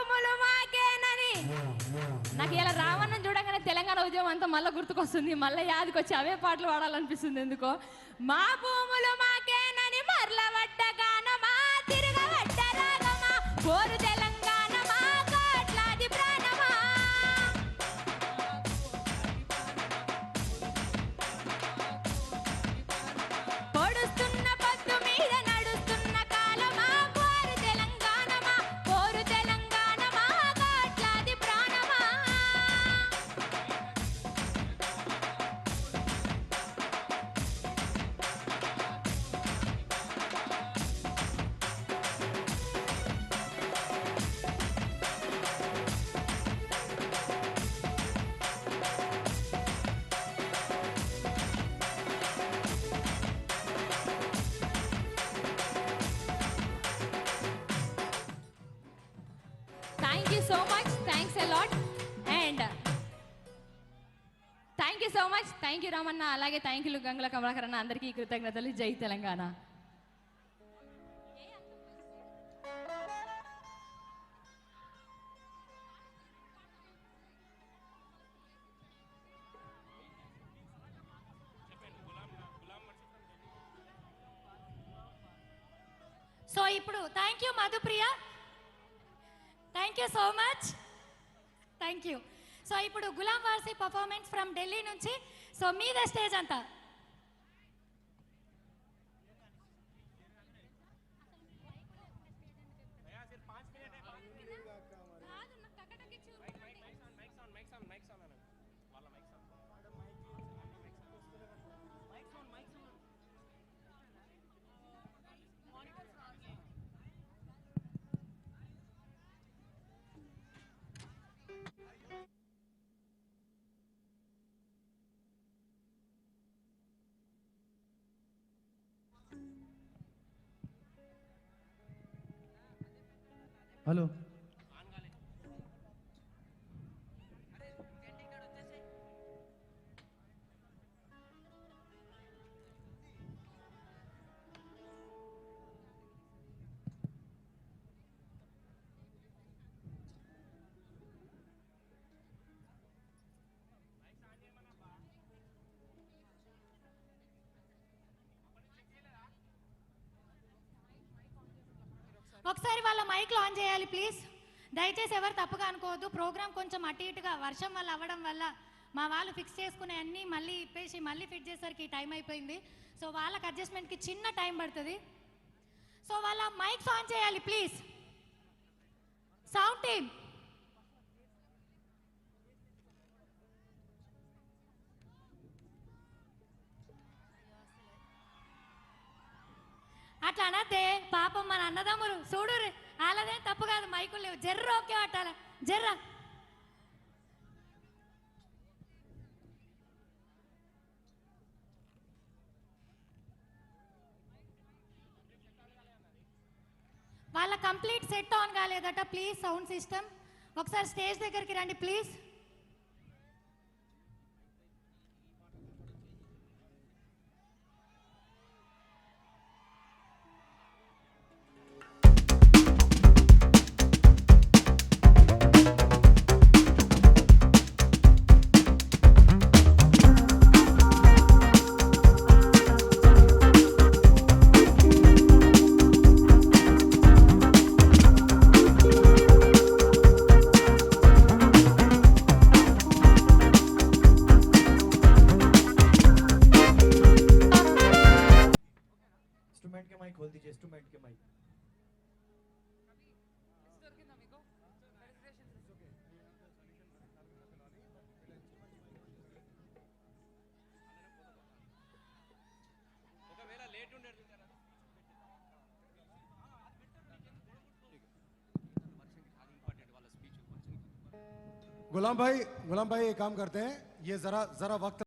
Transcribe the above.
భూములు మాకేనని. నాకు ఇలా రావణం చూడగానే తెలంగాణ ఉద్యమం అంతా మళ్ళీ గుర్తుకొస్తుంది, మళ్ళీ యాదికొచ్చి అవే పాటలు పాడాలనిపిస్తుంది ఎందుకో. మా భూములు మాకేనని మరలవడ్డ గానమా, తిరగవడ్డ రాగమా, కోరు తెలంగాణ మా కోట్లాది ప్రాణమా. పొడుస్తున్న పొద్దు మీద నడుస్తున్న కాలమా, కోరు తెలంగాణ మా, కోరు తెలంగాణ మా కోట్లాది ప్రాణమా. Thank you so much. Thanks a lot. And thank you so much. Thank you Ramanna, అలాగే థ్యాంక్ యూ గంగుల కమలాకర్ అన్న. అందరికీ కృతజ్ఞతలు. జై తెలంగాణ. సో ఇప్పుడు thank you Madhupriya, thank you so much, thank you. So ఇప్పుడు గులాం వార్సీ పర్ఫార్మెన్స్ ఫ్రమ్ ఢిల్లీ నుంచి. సో మీద స్టేజ్ అంతా. హలో ఒకసారి వాళ్ళ మైక్లు ఆన్ చేయాలి ప్లీజ్. దయచేసి ఎవరు తప్పుగా అనుకోవద్దు. ప్రోగ్రామ్ కొంచెం అటు ఇటుగా వర్షం వల్ల అవ్వడం వల్ల మా వాళ్ళు ఫిక్స్ చేసుకునే అన్నీ మళ్ళీ ఇప్పేసి మళ్ళీ ఫిట్ చేసేసరికి టైం అయిపోయింది. సో వాళ్ళకి అడ్జస్ట్మెంట్కి చిన్న టైం పడుతుంది. సో వాళ్ళ మైక్స్ ఆన్ చేయాలి ప్లీజ్. సౌండ్ టీమ్ అట్లా అనద్దే పాపం, మన అన్నదమ్ములు చూడు, వాళ్ళదేం తప్పు కాదు, మైకులు లేవు. జర్ర ఓకే పట్టాల, జర్ర. వాళ్ళ కంప్లీట్ సెట్ ఆన్ కాలేదట. ప్లీజ్ సౌండ్ సిస్టమ్ ఒకసారి స్టేజ్ దగ్గరికి రండి ప్లీజ్. इंस्ट्रूमेंट के माइक खोल दीजिए, इंस्ट्रूमेंट के माइक. गुलाम भाई एक काम करते हैं, ये जरा वक्त